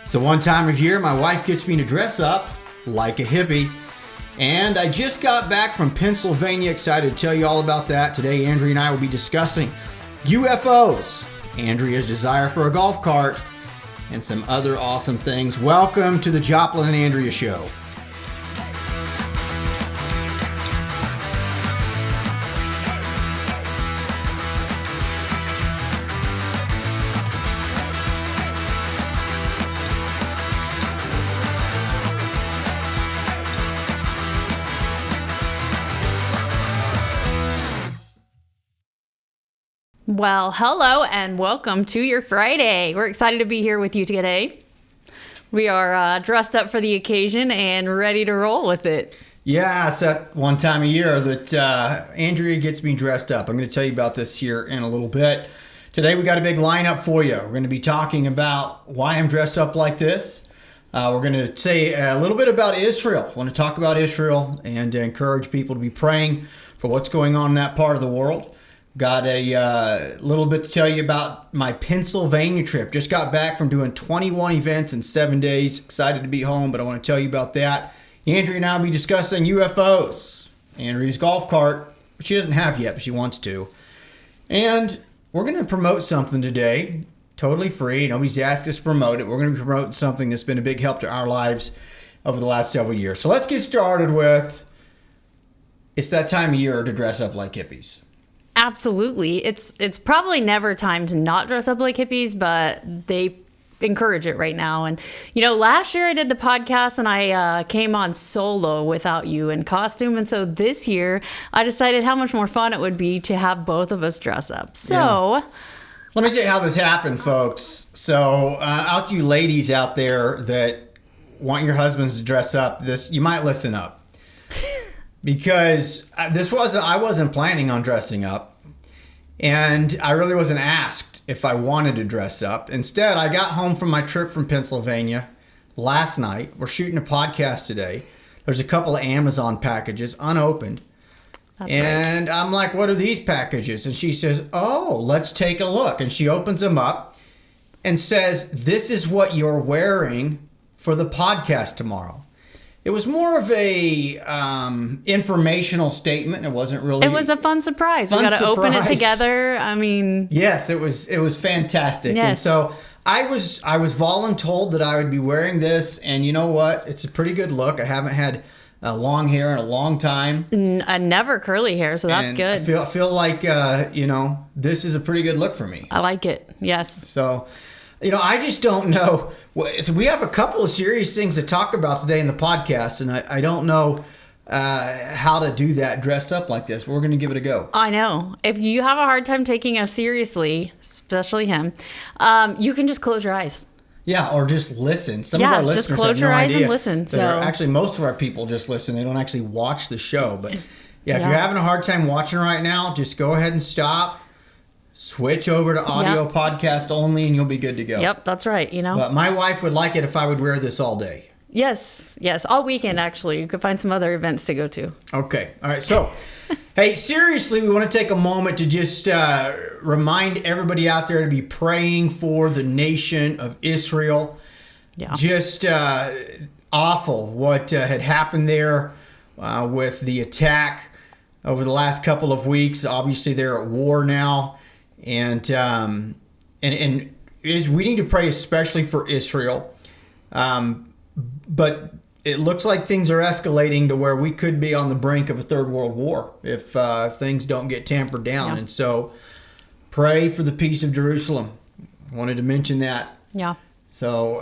It's the one time of year my wife gets me to dress up like a hippie. And I just got back from Pennsylvania, excited to tell you all about that. Today, Andrea and I will be discussing UFOs, Andrea's desire for a golf cart, and some other awesome things. Welcome to the Joplin Andrea Show. Well, hello and welcome to your Friday. We're excited to be here with you today. We are dressed up for the occasion and ready to roll with it. Yeah, it's that one time of year that Andrea gets me dressed up. I'm going to tell you about this here in a little bit. Today we got a big lineup for you. We're going to be talking about why I'm dressed up like this. We're going to say a little bit about Israel. I want to talk about Israel and encourage people to be praying for what's going on in that part of the world. Got a little bit to tell you about my Pennsylvania trip. Just got back from doing 21 events in 7 days. Excited to be home, but I want to tell you about that. Andrea and I will be discussing UFOs. Andrea's golf cart, which she doesn't have yet, but she wants to. And we're going to promote something today, totally free. Nobody's asked us to promote it. We're going to be promoting something that's been a big help to our lives over the last several years. So let's get started with, it's that time of year to dress up like hippies. Absolutely. It's probably never time to not dress up like hippies, but they encourage it right now. And, you know, last year I did the podcast and I came on solo without you in costume. And so this year I decided how much more fun it would be to have both of us dress up. So let me tell you how this happened, folks. So out you ladies out there that want your husbands to dress up, you might listen up. Because I wasn't planning on dressing up, and I really wasn't asked if I wanted to dress up. Instead, I got home from my trip from Pennsylvania last night. We're shooting a podcast today. There's a couple of Amazon packages unopened. That's and right. I'm like, what are these packages? And she says, oh, let's take a look. And she opens them up and says, this is what you're wearing for the podcast tomorrow. It was more of a informational statement. It wasn't really. It was a fun surprise. We got to open it together. I mean, yes, it was fantastic. Yes. And so I was voluntold that I would be wearing this, and you know what? It's a pretty good look. I haven't had long hair in a long time. Never curly hair, so that's and good. I feel like this is a pretty good look for me. I like it. Yes. So. I just don't know. So we have a couple of serious things to talk about today in the podcast, and I don't know how to do that dressed up like this. But we're going to give it a go. I know. If you have a hard time taking us seriously, especially him, you can just close your eyes. Yeah, or just listen. Some of our listeners just close your eyes and listen. So actually, most of our people just listen. They don't actually watch the show. But yeah, if you're Yeah. having a hard time watching right now, just go ahead and stop. Switch over to audio podcast only and you'll be good to go. Yep, that's right, But my wife would like it if I would wear this all day. Yes, all weekend actually. You could find some other events to go to. Okay, all right. So, hey, seriously, we want to take a moment to just remind everybody out there to be praying for the nation of Israel. Yeah. Just awful what had happened there with the attack over the last couple of weeks. Obviously, they're at war now. And we need to pray especially for Israel. But it looks like things are escalating to where we could be on the brink of a third world war if things don't get tampered down. Yeah. And so pray for the peace of Jerusalem. I wanted to mention that. Yeah. So,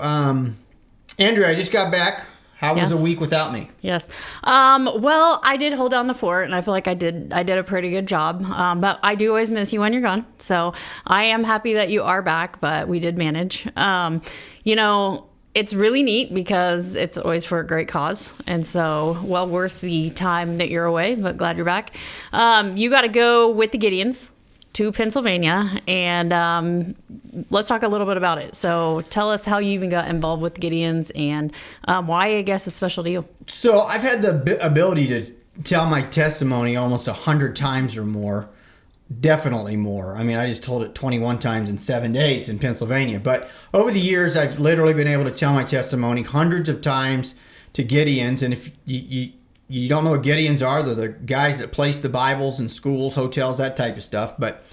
Andrea, I just got back. How was a week without me? Yes. Well, I did hold down the fort, and I feel like I did a pretty good job. But I do always miss you when you're gone. So I am happy that you are back, but we did manage. It's really neat because it's always for a great cause. And so well worth the time that you're away, but glad you're back. You got to go with the Gideons to Pennsylvania, and let's talk a little bit about it. So tell us how you even got involved with the Gideons and why I guess it's special to you. So I've had the ability to tell my testimony almost 100 times or more definitely more. I mean, I just told it 21 times in 7 days in Pennsylvania. But over the years, I've literally been able to tell my testimony hundreds of times to Gideons. And if you don't know what Gideons are, they're the guys that place the Bibles in schools, hotels, that type of stuff. But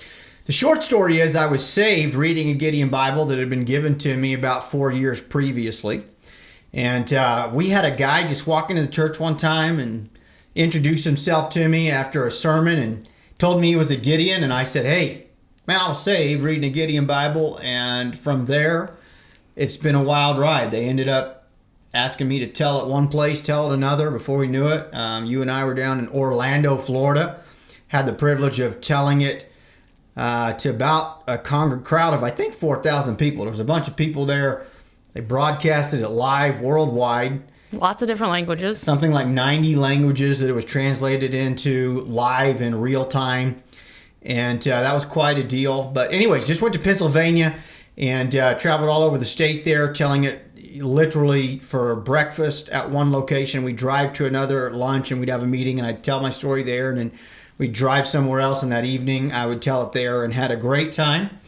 the short story is I was saved reading a Gideon Bible that had been given to me about 4 years previously. And we had a guy just walk into the church one time and introduce himself to me after a sermon and told me he was a Gideon. And I said, hey, man, I was saved reading a Gideon Bible. And from there, it's been a wild ride. They ended up asking me to tell it one place, tell it another. Before we knew it, you and I were down in Orlando, Florida. Had the privilege of telling it to about a crowd of, I think, 4,000 people. There was a bunch of people there. They broadcasted it live worldwide. Lots of different languages. Something like 90 languages that it was translated into live in real time. And that was quite a deal. But anyways, just went to Pennsylvania and traveled all over the state there, telling it literally for breakfast at one location. We'd drive to another at lunch and we'd have a meeting and I'd tell my story there. And then we'd drive somewhere else, and that evening I would tell it there and had a great time.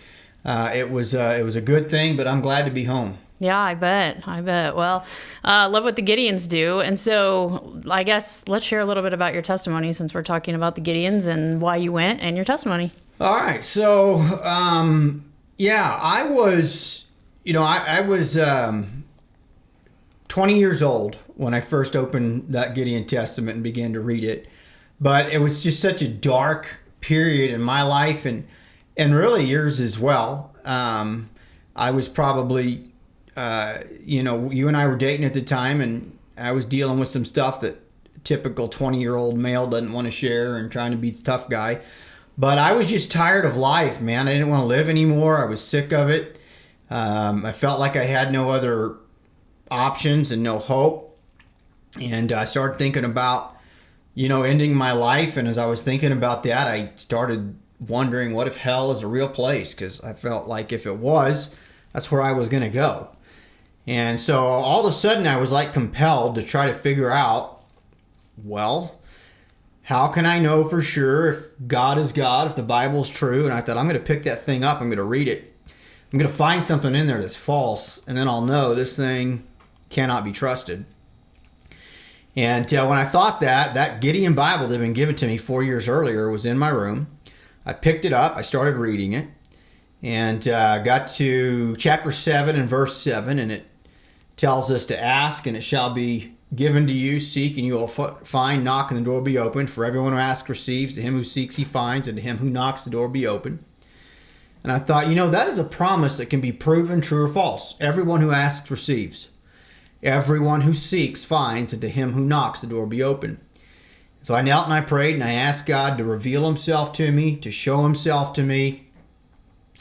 It was a good thing, but I'm glad to be home. Yeah, I bet. Well, love what the Gideons do. And so I guess let's share a little bit about your testimony since we're talking about the Gideons and why you went and your testimony. All right. So, I was, I was 20 years old when I first opened that Gideon Testament and began to read it. But it was just such a dark period in my life and really yours as well. I was probably, you and I were dating at the time, and I was dealing with some stuff that a typical 20-year-old male doesn't want to share and trying to be the tough guy. But I was just tired of life, man. I didn't want to live anymore. I was sick of it. I felt like I had no other options and no hope. And I started thinking about ending my life. And as I was thinking about that, I started wondering, what if hell is a real place? Because I felt like if it was, that's where I was going to go. And so all of a sudden I was like compelled to try to figure out, well, how can I know for sure if God is God, if the Bible's true? And I thought, I'm going to pick that thing up. I'm going to read it. I'm going to find something in there that's false. And then I'll know this thing cannot be trusted. And when I thought that Gideon Bible that had been given to me 4 years earlier was in my room. I picked it up. I started reading it. And got to chapter 7 and verse 7. And it tells us to ask, and it shall be given to you. Seek, and you will find. Knock, and the door will be opened. For everyone who asks receives. To him who seeks he finds. And to him who knocks the door will be open. And I thought, that is a promise that can be proven true or false. Everyone who asks receives. Everyone who seeks finds, and to him who knocks, the door will be open. So I knelt and I prayed, and I asked God to reveal himself to me, to show himself to me.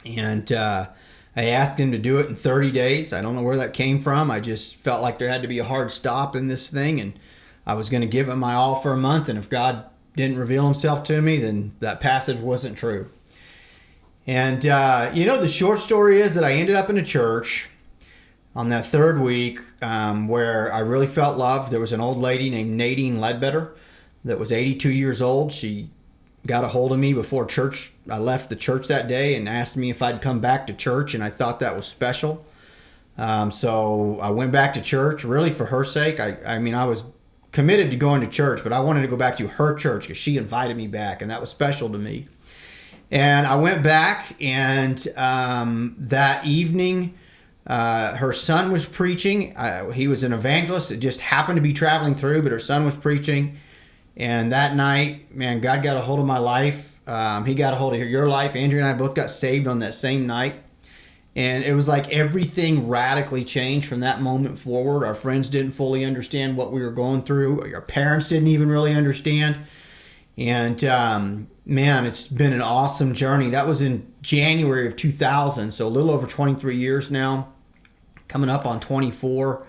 And I asked him to do it in 30 days. I don't know where that came from. I just felt like there had to be a hard stop in this thing, and I was going to give it my all for a month. And if God didn't reveal himself to me, then that passage wasn't true. And, the short story is that I ended up in a church on that third week where I really felt loved. There was an old lady named Nadine Ledbetter that was 82 years old. She got a hold of me before church. I left the church that day and asked me if I'd come back to church, and I thought that was special. So I went back to church really for her sake. I was committed to going to church, but I wanted to go back to her church because she invited me back, and that was special to me. And I went back, and that evening, her son was preaching. He was an evangelist that just happened to be traveling through, but her son was preaching. And that night, man, God got a hold of my life. He got a hold of your life. Andrea and I both got saved on that same night. And it was like everything radically changed from that moment forward. Our friends didn't fully understand what we were going through. Our parents didn't even really understand. And man, it's been an awesome journey. That was in January of 2000, so a little over 23 years now, coming up on 24.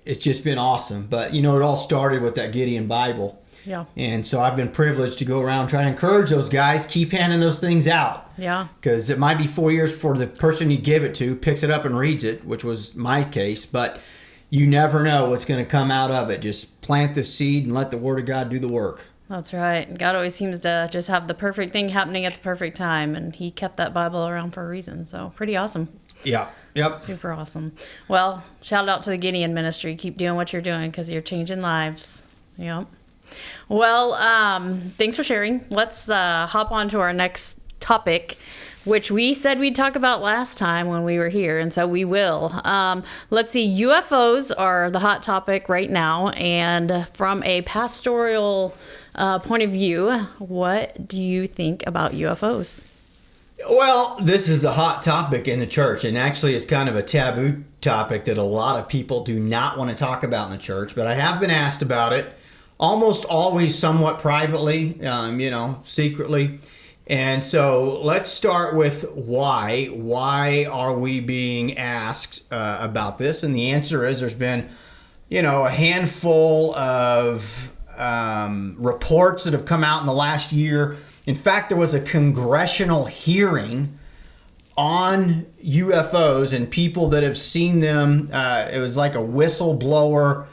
It's just been awesome. But, it all started with that Gideon Bible. Yeah. And so I've been privileged to go around trying to encourage those guys, keep handing those things out. Yeah. Because it might be 4 years before the person you give it to picks it up and reads it, which was my case. But you never know what's going to come out of it. Just plant the seed and let the Word of God do the work. That's right. God always seems to just have the perfect thing happening at the perfect time, and he kept that Bible around for a reason. So pretty awesome. Yeah. Yep. Super awesome. Well, shout out to the Gideon ministry. Keep doing what you're doing because you're changing lives. Yep. Well, thanks for sharing. Let's hop on to our next topic, which we said we'd talk about last time when we were here, and so we will. Let's see, UFOs are the hot topic right now, and from a pastoral point of view, what do you think about UFOs? Well, this is a hot topic in the church, and actually it's kind of a taboo topic that a lot of people do not want to talk about in the church, but I have been asked about it, almost always somewhat privately, secretly. And so let's start with why. Why are we being asked about this? And the answer is there's been, a handful of reports that have come out in the last year. In fact, there was a congressional hearing on UFOs and people that have seen them. It was like a whistleblower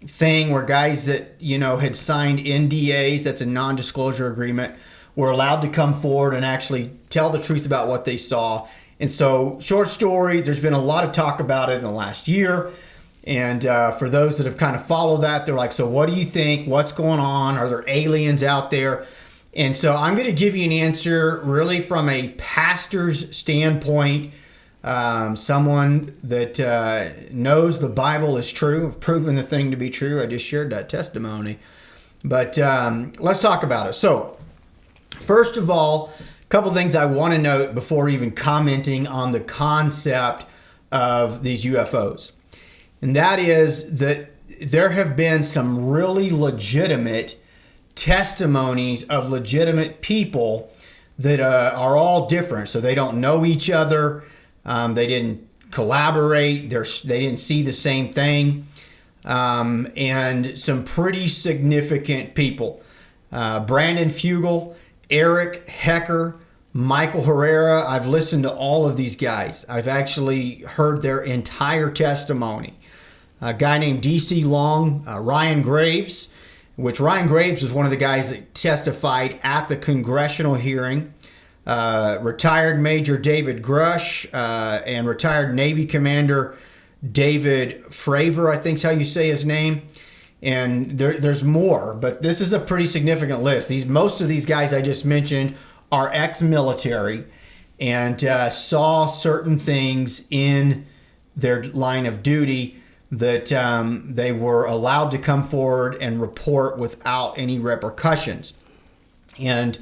thing where guys that, had signed NDAs, that's a non-disclosure agreement, were allowed to come forward and actually tell the truth about what they saw. And so, short story, there's been a lot of talk about it in the last year. And for those that have kind of followed that, they're like, so what do you think? What's going on? Are there aliens out there? And so I'm going to give you an answer really from a pastor's standpoint, someone that knows the Bible is true, have proven the thing to be true. I just shared that testimony. But let's talk about it. So first of all, a couple things I want to note before even commenting on the concept of these UFOs. And that is that there have been some really legitimate testimonies of legitimate people that are all different. So they don't know each other. They didn't collaborate. They didn't see the same thing. And some pretty significant people. Brandon Fugel, Eric Hecker, Michael Herrera. I've listened to all of these guys. I've actually heard their entire testimony. A guy named D.C. Long, Ryan Graves, which Ryan Graves was one of the guys that testified at the congressional hearing. Retired Major David Grush and retired Navy Commander David Fravor, I think is how you say his name. And there's more, but this is a pretty significant list. Most of these guys I just mentioned are ex-military and saw certain things in their line of duty that they were allowed to come forward and report without any repercussions. And I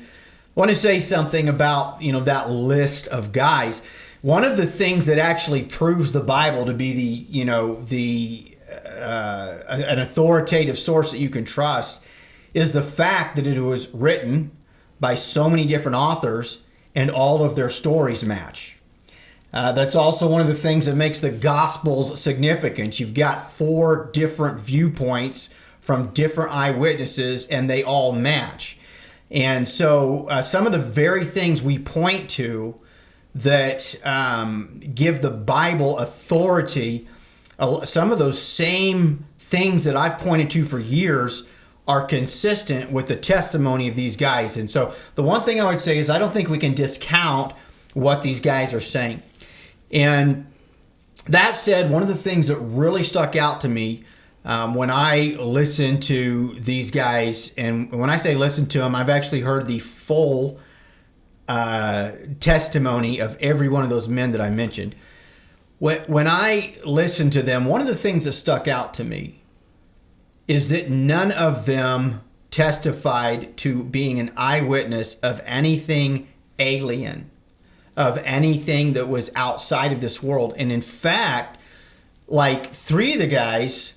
want to say something about, that list of guys. One of the things that actually proves the Bible to be an authoritative source that you can trust is the fact that it was written by so many different authors and all of their stories match. That's also one of the things that makes the Gospels significant. You've got 4 different viewpoints from different eyewitnesses, and they all match. And so some of the very things we point to that give the Bible authority, some of those same things that I've pointed to for years are consistent with the testimony of these guys. And so the one thing I would say is I don't think we can discount what these guys are saying. And that said, one of the things that really stuck out to me when I listened to these guys, and when I say listen to them, I've actually heard the full testimony of every one of those men that I mentioned. When I listened to them, one of the things that stuck out to me is that none of them testified to being an eyewitness of anything alien, of anything that was outside of this world. And in fact, like 3 of the guys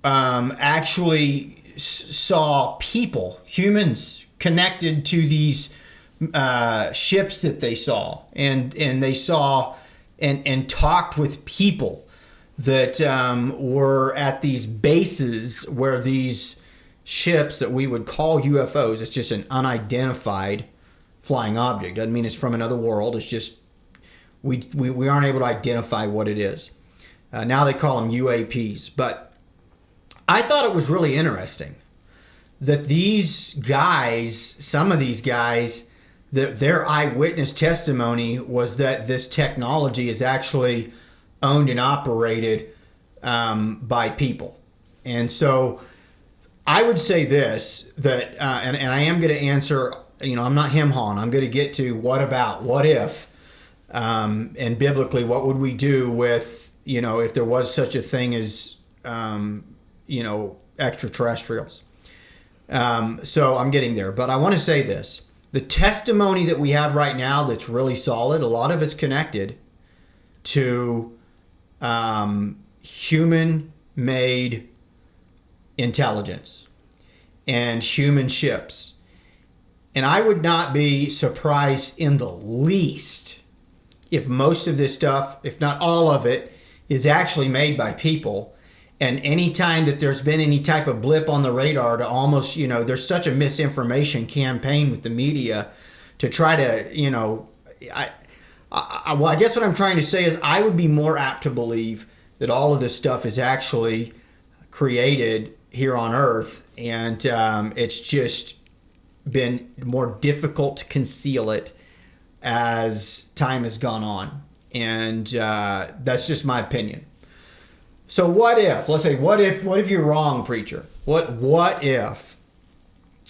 actually saw people, humans, connected to these ships that they saw. And they saw and talked with people that were at these bases where these ships that we would call UFOs, it's just an unidentified flying object. Doesn't mean it's from another world. It's just we aren't able to identify what it is. Now they call them UAPs. But I thought it was really interesting that these guys, some of these guys, that their eyewitness testimony was that this technology is actually owned and operated by people. And so I would say this, that, and I am going to answer, I'm not hem-hawing. I'm going to get to what about, what if, and biblically, what would we do with, if there was such a thing as, extraterrestrials. So I'm getting there, but I want to say this. The testimony that we have right now that's really solid, a lot of it's connected to human-made intelligence and human ships. And I would not be surprised in the least if most of this stuff, if not all of it, is actually made by people. And any time that there's been any type of blip on the radar to almost, there's such a misinformation campaign with the media to try to, I guess what I'm trying to say is I would be more apt to believe that all of this stuff is actually created here on Earth, and it's just been more difficult to conceal it as time has gone on. And that's just my opinion. So what if, let's say, what if you're wrong, preacher? What if,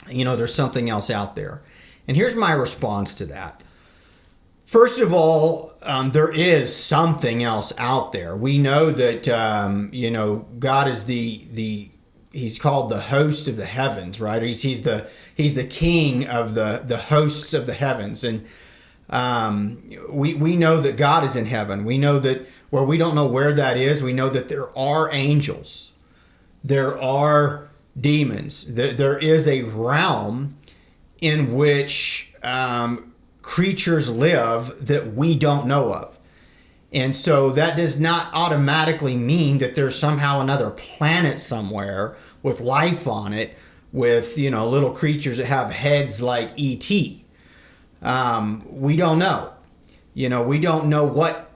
there's something else out there? And here's my response to that. First of all, there is something else out there. We know that, God is he's called the host of the heavens, right? He's the king of the hosts of the heavens. And we know that God is in heaven. We know that, where we don't know where that is, we know that there are angels. There are demons. There is a realm in which creatures live that we don't know of. And so that does not automatically mean that there's somehow another planet somewhere with life on it, with, little creatures that have heads like E.T. We don't know. We don't know what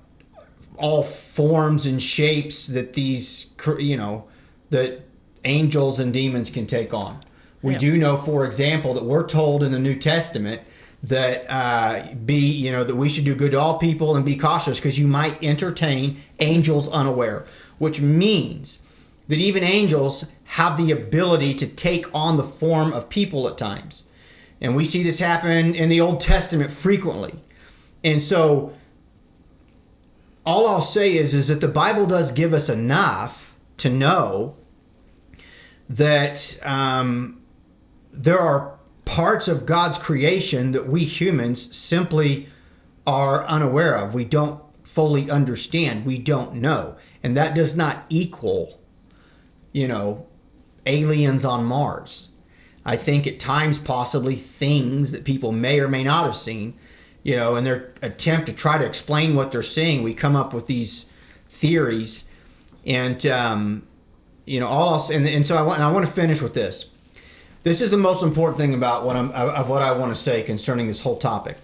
all forms and shapes that these, that angels and demons can take on. We do know, for example, that we're told in the New Testament that that we should do good to all people and be cautious because you might entertain angels unaware, which means that even angels have the ability to take on the form of people at times. And we see this happen in the Old Testament frequently. And so all I'll say is that the Bible does give us enough to know that there are parts of God's creation that we humans simply are unaware of. We don't fully understand. We don't know. And that does not equal, aliens on Mars. I think at times possibly things that people may or may not have seen, in their attempt to try to explain what they're seeing, we come up with these theories. And, so I want to finish with this. This is the most important thing about what I want to say concerning this whole topic.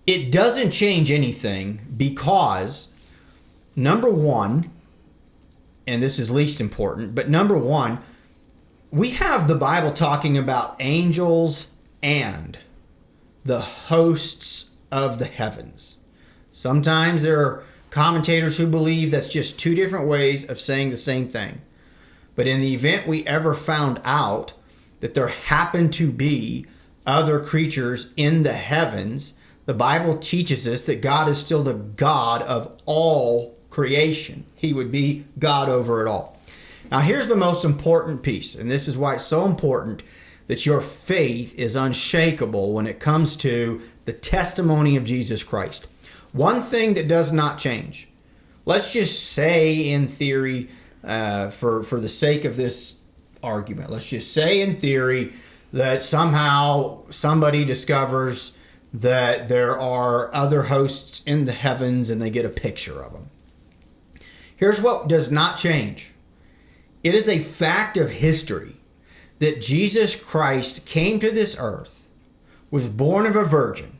It doesn't change anything because, number one, and this is least important, but number one, we have the Bible talking about angels and the hosts of the heavens. Sometimes there are commentators who believe that's just two different ways of saying the same thing. But in the event we ever found out that there happen to be other creatures in the heavens, the Bible teaches us that God is still the God of all creation. He would be God over it all. Now here's the most important piece, and this is why it's so important that your faith is unshakable when it comes to the testimony of Jesus Christ. One thing that does not change. Let's just say in theory, for the sake of this argument, let's just say in theory that somehow somebody discovers that there are other hosts in the heavens and they get a picture of them. Here's what does not change. It is a fact of history that Jesus Christ came to this earth, was born of a virgin,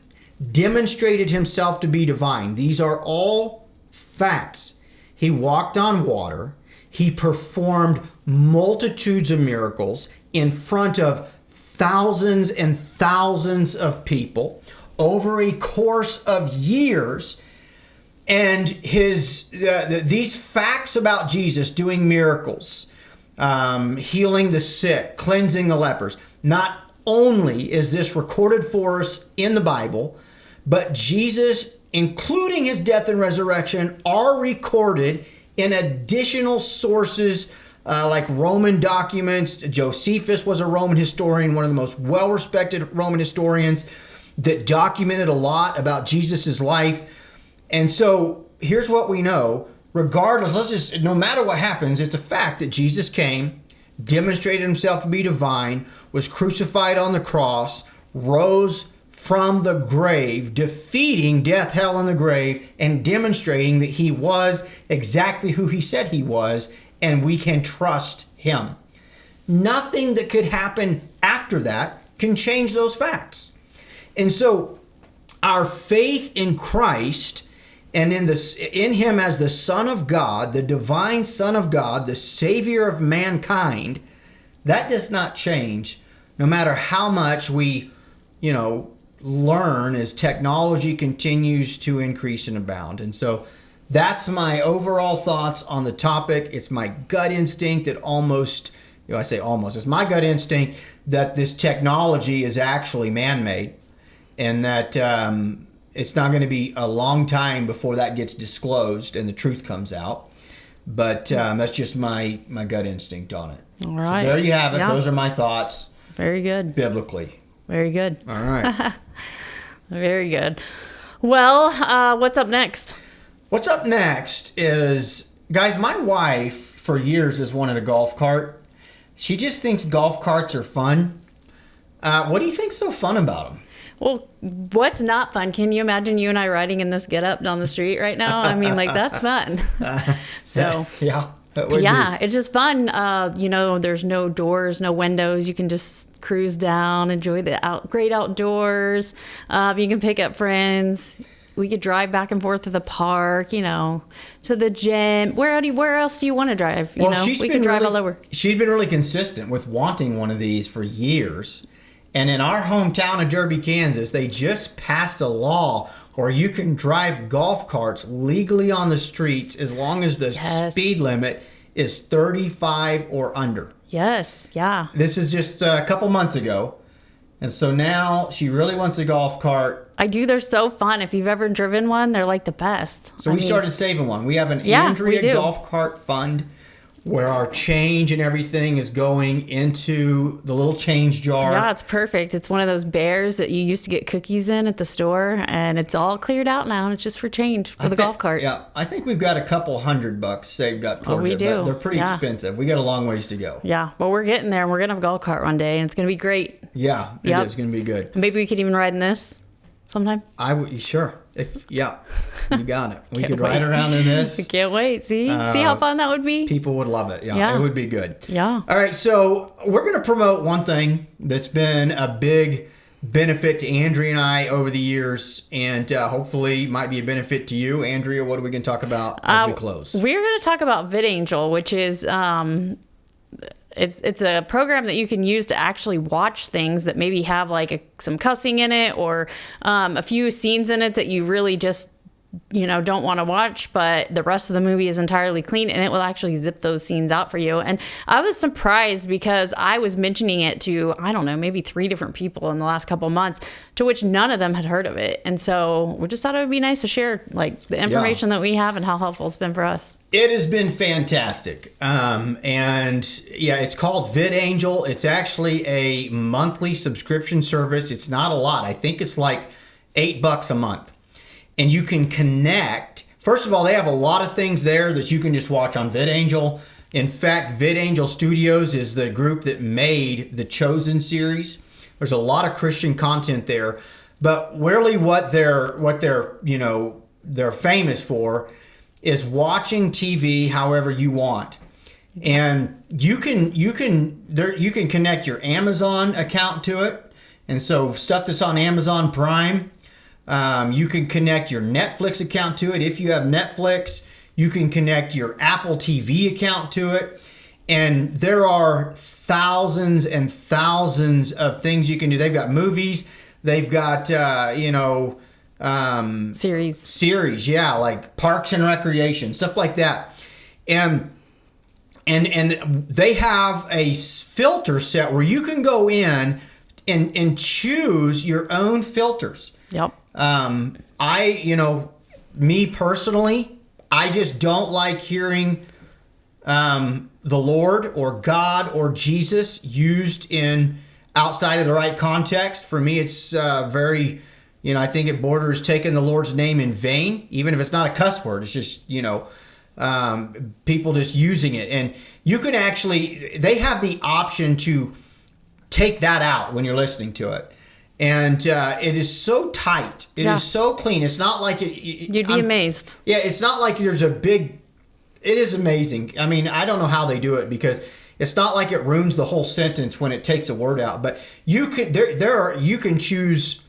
demonstrated himself to be divine. These are all facts. He walked on water. He performed multitudes of miracles in front of thousands and thousands of people over a course of years. And these facts about Jesus doing miracles, healing the sick, cleansing the lepers, not only is this recorded for us in the Bible, but Jesus, including his death and resurrection, are recorded in additional sources like Roman documents. Josephus was a Roman historian, one of the most well-respected Roman historians that documented a lot about Jesus's life. And so here's what we know. Regardless, no matter what happens, it's a fact that Jesus came, demonstrated himself to be divine, was crucified on the cross, rose from the grave, defeating death, hell, and the grave, and demonstrating that he was exactly who he said he was, and we can trust him. Nothing that could happen after that can change those facts. And so our faith in Christ and in him as the Son of God, the divine Son of God, the Savior of mankind, that does not change no matter how much we, learn as technology continues to increase and abound. And so that's my overall thoughts on the topic. It's my gut instinct that it's my gut instinct that this technology is actually man-made, and that it's not going to be a long time before that gets disclosed and the truth comes out. But that's just my gut instinct on it. All right. So there you have it. Yeah. Those are my thoughts. Very good. Biblically. Very good. All right. Very good. Well, what's up next? What's up next is, guys, my wife for years has wanted a golf cart. She just thinks golf carts are fun. What do you think's so fun about them? Well, what's not fun? Can you imagine you and I riding in this getup down the street right now? I mean, that's fun. So yeah, that would be. It's just fun. There's no doors, no windows. You can just cruise down, enjoy the great outdoors. You can pick up friends. We could drive back and forth to the park, to the gym. Where else do you want to drive? We can drive all over. She's been really consistent with wanting one of these for years. And in our hometown of Derby, Kansas, they just passed a law where you can drive golf carts legally on the streets as long as the speed limit is 35 or under. Yes, yeah. This is just a couple months ago. And so now she really wants a golf cart. I do. They're so fun. If you've ever driven one, they're like the best. So we started saving one. We have an Andrea golf cart fund where our change and everything is going into the little change jar. Yeah, it's perfect. It's one of those bears that you used to get cookies in at the store, and it's all cleared out now, and it's just for change for the golf cart. Yeah, I think we've got a couple $100 saved up towards it, but they're pretty expensive. We got a long ways to go. Yeah, but we're getting there, and we're going to have a golf cart one day, and it's going to be great. Yeah, it is going to be good. Maybe we could even ride in this sometime. Sure. You got it. We could ride around in this. I can't wait. See how fun that would be? People would love it. Yeah, it would be good. Yeah. All right, so we're going to promote one thing that's been a big benefit to Andrea and I over the years, and hopefully might be a benefit to you. Andrea, what are we going to talk about as we close? We're going to talk about VidAngel, which is it's a program that you can use to actually watch things that maybe have some cussing in it, or a few scenes in it that you really just don't want to watch, but the rest of the movie is entirely clean, and it will actually zip those scenes out for you. And I was surprised because I was mentioning it to, I don't know, maybe 3 different people in the last couple of months, to which none of them had heard of it. And so we just thought it would be nice to share the information that we have and how helpful it's been for us. It has been fantastic. It's called VidAngel. It's actually a monthly subscription service. It's not a lot. I think it's like $8 a month. And you can connect. First of all, they have a lot of things there that you can just watch on VidAngel. In fact, VidAngel Studios is the group that made the Chosen series. There's a lot of Christian content there, but really what they're famous for is watching TV however you want. And you can connect your Amazon account to it. And so stuff that's on Amazon Prime, you can connect your Netflix account to it if you have Netflix. You can connect your Apple TV account to it. And there are thousands and thousands of things you can do. They've got movies. They've got, series, yeah, like Parks and Recreation, stuff like that. And they have a filter set where you can go in and choose your own filters. Yep. Me personally, I just don't like hearing the Lord or God or Jesus used in outside of the right context. For me, it's very, I think it borders taking the Lord's name in vain, even if it's not a cuss word. It's just, people just using it. And you can actually, they have the option to take that out when you're listening to it. And it is so tight. It is so clean. It's not like it. You'd be amazed. Yeah, it's not like there's a big. It is amazing. I mean, I don't know how they do it because it's not like it ruins the whole sentence when it takes a word out. But you can you can choose.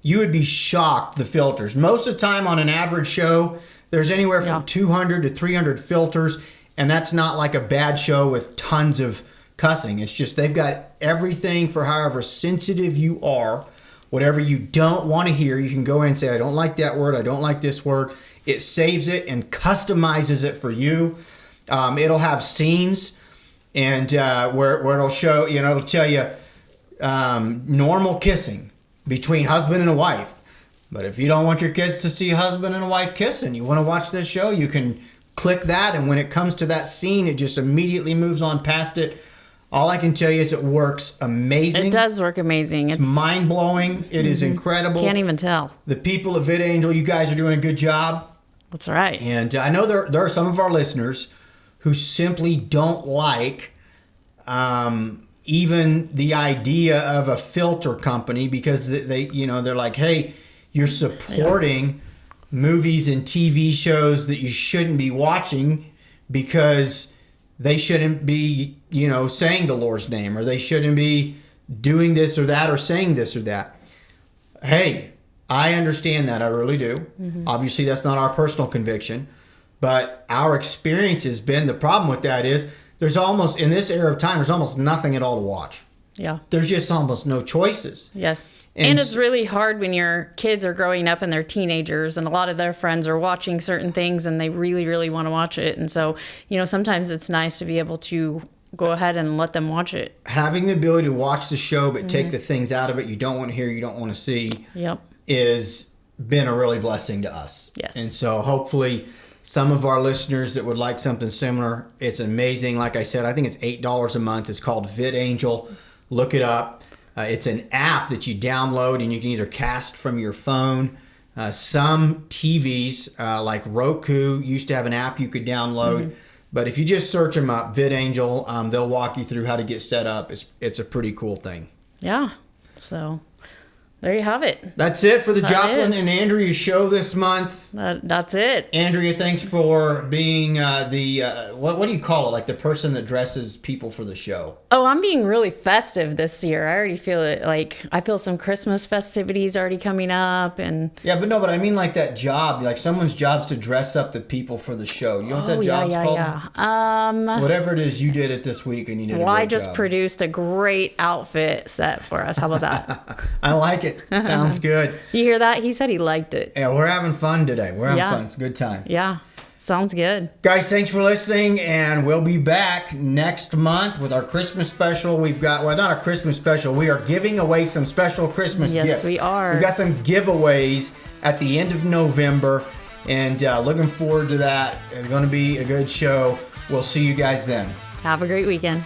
You would be shocked the filters. Most of the time on an average show, there's anywhere from 200 to 300 filters, and that's not like a bad show with tons of cussing. It's just they've got everything for however sensitive you are. Whatever you don't want to hear, you can go in and say, I don't like that word. I don't like this word. It saves it and customizes it for you. It'll have scenes and where it'll show, it'll tell you normal kissing between husband and a wife. But if you don't want your kids to see husband and a wife kissing, you want to watch this show, you can click that. And when it comes to that scene, it just immediately moves on past it. All I can tell you is it works amazing. It does work amazing. It's mind-blowing. It is incredible. Can't even tell. The people at VidAngel, you guys are doing a good job. That's right. And I know there are some of our listeners who simply don't like even the idea of a filter company because they're like, hey, you're supporting movies and TV shows that you shouldn't be watching because they shouldn't be, saying the Lord's name, or they shouldn't be doing this or that or saying this or that. Hey, I understand that. I really do. Mm-hmm. Obviously, that's not our personal conviction, but our experience has been, the problem with that is there's almost, in this era of time, there's almost nothing at all to watch. Yeah. There's just almost no choices. Yes. And it's really hard when your kids are growing up and they're teenagers and a lot of their friends are watching certain things and they really, really want to watch it. And so, sometimes it's nice to be able to go ahead and let them watch it. Having the ability to watch the show but take the things out of it you don't want to hear, you don't want to see, is been a really blessing to us. Yes. And so hopefully some of our listeners that would like something similar, it's amazing. Like I said, I think it's $8 a month. It's called VidAngel. Look it up. It's an app that you download and you can either cast from your phone. Some TVs, like Roku, used to have an app you could download. Mm-hmm. But if you just search them up, VidAngel, they'll walk you through how to get set up. It's a pretty cool thing. Yeah. So there you have it. That's it for the Joplin and Andrea show this month. That's it. Andrea, thanks for being what do you call it? Like the person that dresses people for the show. Oh, I'm being really festive this year. I already feel it. Like I feel some Christmas festivities already coming up, and but I mean like that job. Like someone's job's to dress up the people for the show. You know what that job's called? Yeah. Whatever it is, you did it this week, and you did. Well, I just produced a great outfit set for us. How about that? I like it. Sounds good. You hear that? He said he liked it. Yeah, we're having fun today. We're having fun. It's a good time. Yeah. Sounds good. Guys, thanks for listening, and we'll be back next month with our Christmas special. We've got, not a Christmas special. We are giving away some special Christmas gifts. Yes, we are. We've got some giveaways at the end of November, and looking forward to that. It's going to be a good show. We'll see you guys then. Have a great weekend.